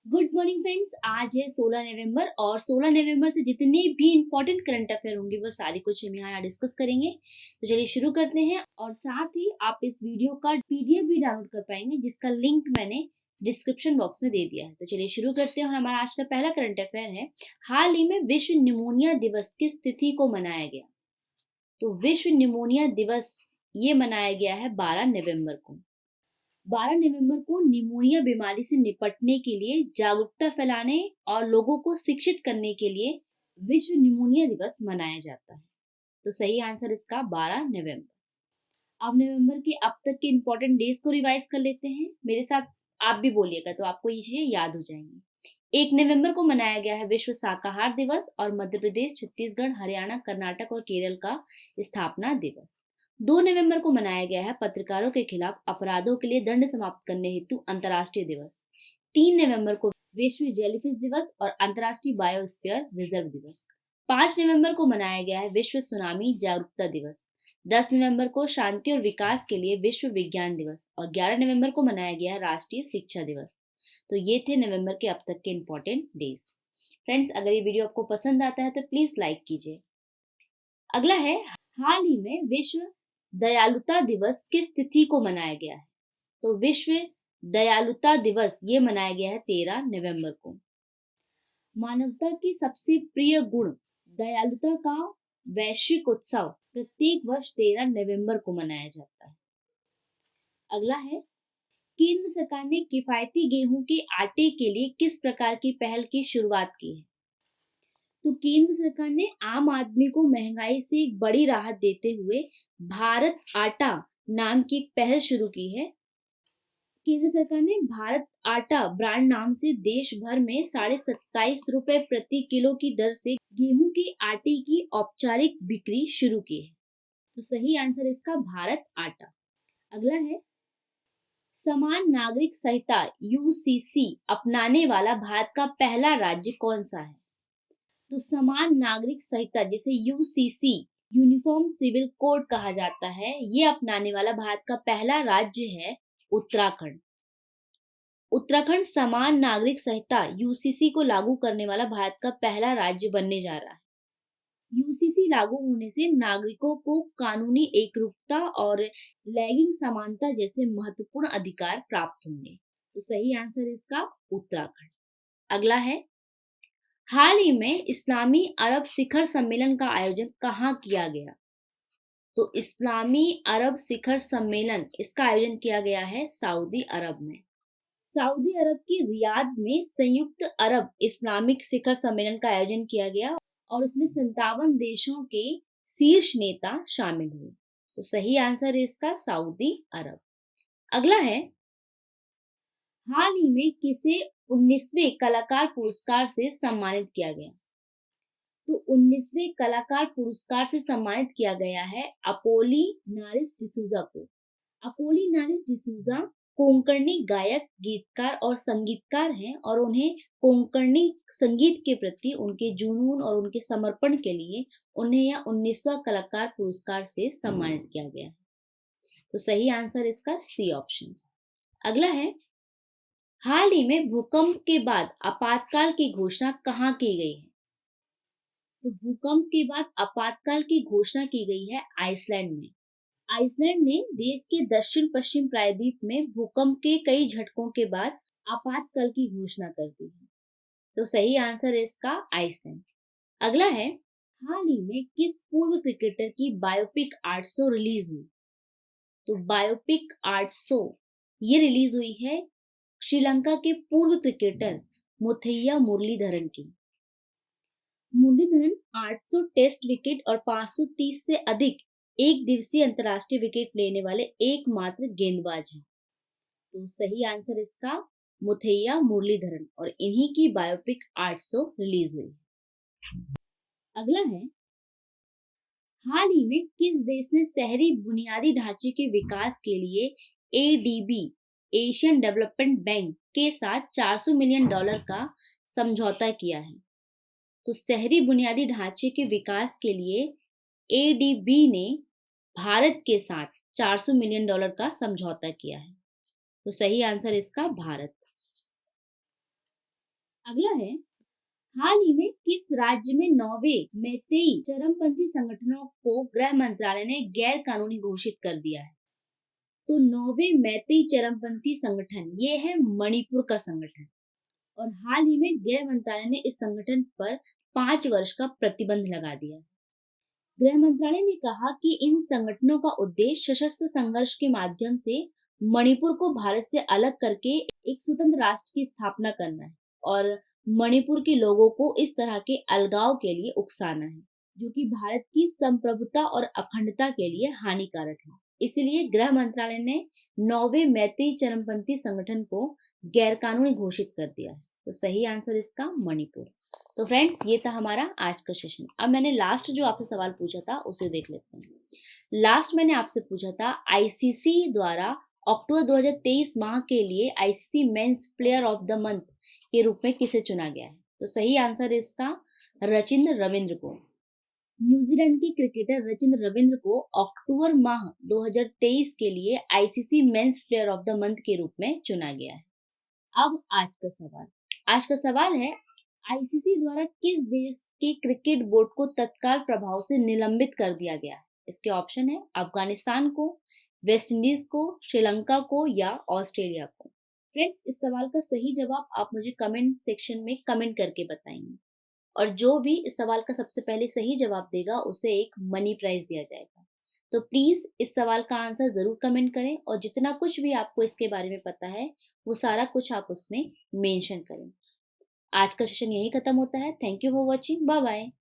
Good morning friends. आज है 16 नवंबर और 16 नवंबर से जितने भी इंपॉर्टेंट करंट अफेयर होंगे वो सारे कुछ हम यहाँ डिस्कस करेंगे। तो चलिए शुरू करते हैं। और साथ ही आप इस वीडियो का पीडीएफ भी डाउनलोड कर पाएंगे जिसका लिंक मैंने डिस्क्रिप्शन बॉक्स में दे दिया है। तो चलिए शुरू करते हैं। और हमारा आज का पहला करंट अफेयर है, हाल ही में विश्व निमोनिया दिवस किस तिथि को मनाया गया? तो विश्व निमोनिया दिवस ये मनाया गया है 12 नवंबर को। 12 नवंबर को निमोनिया बीमारी से निपटने के लिए जागरूकता फैलाने और लोगों को शिक्षित करने के लिए विश्व निमोनिया दिवस मनाया जाता है। तो सही आंसर इसका 12 नवंबर। अब नवंबर के अब तक के इंपॉर्टेंट डेज को रिवाइज कर लेते हैं। मेरे साथ आप भी बोलिएगा तो आपको ये चीजें याद हो जाएंगी। 1 नवंबर को मनाया गया है विश्व शाकाहार दिवस और मध्य प्रदेश, छत्तीसगढ़, हरियाणा, कर्नाटक और केरल का स्थापना दिवस। 2 नवंबर को मनाया गया है पत्रकारों के खिलाफ अपराधों के लिए दंड समाप्त करने हेतु अंतर्राष्ट्रीय दिवस। 3 नवंबर को विश्व जेलीफिश दिवस और अंतर्राष्ट्रीय बायोस्फीयर रिजर्व दिवस। 5 नवंबर को मनाया गया है विश्व सुनामी जागरूकता दिवस। 10 नवंबर को शांति और विकास के लिए विश्व विज्ञान दिवस और 11 नवंबर को मनाया गया है राष्ट्रीय शिक्षा दिवस। तो ये थे नवंबर के अब तक के इंपॉर्टेंट डेज। फ्रेंड्स, अगर ये वीडियो आपको पसंद आता है तो प्लीज लाइक कीजिए। अगला है, हाल ही में विश्व दयालुता दिवस किस तिथि को मनाया गया है? तो विश्व दयालुता दिवस ये मनाया गया है 13 नवंबर को। मानवता की सबसे प्रिय गुण दयालुता का वैश्विक उत्सव प्रत्येक वर्ष 13 नवंबर को मनाया जाता है। अगला है, केंद्र सरकार ने किफायती गेहूं के आटे के लिए किस प्रकार की पहल की शुरुआत की है? तो केंद्र सरकार ने आम आदमी को महंगाई से एक बड़ी राहत देते हुए भारत आटा नाम की एक पहल शुरू की है। केंद्र सरकार ने भारत आटा ब्रांड नाम से देश भर में 27.5 रुपए प्रति किलो की दर से गेहूं के आटे की औपचारिक बिक्री शुरू की है। तो सही आंसर इसका भारत आटा। अगला है, समान नागरिक संहिता यूसीसी अपनाने वाला भारत का पहला राज्य कौन सा है? तो समान नागरिक संहिता जिसे यूसीसी यूनिफॉर्म सिविल कोड कहा जाता है, ये अपनाने वाला भारत का पहला राज्य है उत्तराखंड। उत्तराखंड समान नागरिक संहिता यूसीसी को लागू करने वाला भारत का पहला राज्य बनने जा रहा है। यूसीसी लागू होने से नागरिकों को कानूनी एकरूपता और लैंगिक समानता जैसे महत्वपूर्ण अधिकार प्राप्त होंगे। तो सही आंसर इसका उत्तराखंड। अगला है, हाल ही में इस्लामी अरब शिखर सम्मेलन का आयोजन कहाँ किया गया? तो इस्लामी अरब शिखर सम्मेलन इसका आयोजन किया गया है सऊदी अरब में। सऊदी अरब की रियाद में संयुक्त अरब इस्लामिक शिखर सम्मेलन का आयोजन किया गया और उसमें 57 देशों के शीर्ष नेता शामिल हुए। तो सही आंसर है इसका सऊदी अरब। अगला है, हाल ही में किसे 19वें कलाकार पुरस्कार से सम्मानित किया गया? तो 19वें कलाकार पुरस्कार से सम्मानित किया गया है अपोलिनारिस डिसूजा को। अपोलिनारिस डिसूजा कोंकणी गायक, गीतकार और संगीतकार हैं और उन्हें कोंकणी संगीत के प्रति उनके जुनून और उनके समर्पण के लिए उन्हें यह 19वां कलाकार पुरस्कार से सम्मानित किया गया है। तो सही आंसर इसका सी ऑप्शन। अगला है, हाल ही में भूकंप के बाद आपातकाल की घोषणा कहाँ की गई है? तो भूकंप के बाद आपातकाल की घोषणा की गई है आइसलैंड में। आइसलैंड ने देश के दक्षिण पश्चिम प्रायद्वीप में भूकंप के कई झटकों के बाद आपातकाल की घोषणा कर दी है। तो सही आंसर है इसका आइसलैंड। अगला है, हाल ही में किस पूर्व क्रिकेटर की बायोपिक 800 रिलीज हुई? तो बायोपिक 800 ये रिलीज हुई है श्रीलंका के पूर्व क्रिकेटर मुथैया मुरलीधरन की। मुरलीधरन 800 टेस्ट विकेट और 530 से अधिक एक दिवसीय अंतरराष्ट्रीय विकेट लेने वाले एकमात्र गेंदबाज हैं। तो सही आंसर इसका मुथैया मुरलीधरन और इन्हीं की बायोपिक 800 रिलीज हुई। अगला है, हाल ही में किस देश ने शहरी बुनियादी ढांचे के विकास के लिए एडीबी एशियन डेवलपमेंट बैंक के साथ $400 मिलियन का समझौता किया है? तो शहरी बुनियादी ढांचे के विकास के लिए एडीबी ने भारत के साथ $400 मिलियन का समझौता किया है। तो सही आंसर इसका भारत। अगला है, हाल ही में किस राज्य में 9वें मैतेई चरमपंथी संगठनों को गृह मंत्रालय ने गैर कानूनी घोषित कर दिया है? तो 9वें मैतेई चरमपंथी संगठन ये है मणिपुर का संगठन, और हाल ही में गृह मंत्रालय ने इस संगठन पर 5 वर्ष का प्रतिबंध लगा दिया है। गृह मंत्रालय ने कहा कि इन संगठनों का उद्देश्य सशस्त्र संघर्ष के माध्यम से मणिपुर को भारत से अलग करके एक स्वतंत्र राष्ट्र की स्थापना करना है, और मणिपुर के लोगों को इस तरह के अलगाव के लिए उकसाना है, जो कि भारत की संप्रभुता और अखंडता के लिए हानिकारक है। इसलिए गृह मंत्रालय ने 9वें मैतेई चरमपंथी संगठन को गैरकानूनी घोषित कर दिया है। तो सही आंसर इसका मणिपुर। तो फ्रेंड्स, ये था हमारा आज का सेशन। अब मैंने लास्ट जो आपसे सवाल पूछा था उसे देख लेते हैं। लास्ट मैंने आपसे पूछा था, आईसीसी द्वारा अक्टूबर 2023 माह के लिए ICC men's player of the month के रूप में किसे चुना गया है? तो सही आंसर है इसका रचिंद्र रविंद्र को। न्यूजीलैंड की क्रिकेटर रचिंद्र रविंद्र को अक्टूबर माह 2023 के लिए ICC men's player of the month के रूप में चुना गया है। अब आज का सवाल है, आईसीसी द्वारा किस देश के क्रिकेट बोर्ड को तत्काल प्रभाव से निलंबित कर दिया गया है? इसके ऑप्शन है अफगानिस्तान को, वेस्ट इंडीज को, श्रीलंका को या ऑस्ट्रेलिया को। फ्रेंड्स, इस सवाल का सही जवाब आप मुझे कमेंट सेक्शन में कमेंट करके बताएंगे, और जो भी इस सवाल का सबसे पहले सही जवाब देगा उसे एक मनी प्राइज दिया जाएगा। तो प्लीज इस सवाल का आंसर जरूर कमेंट करें, और जितना कुछ भी आपको इसके बारे में पता है वो सारा कुछ आप उसमें मेंशन करें। आज का सेशन यही खत्म होता है। Thank you for watching. Bye bye.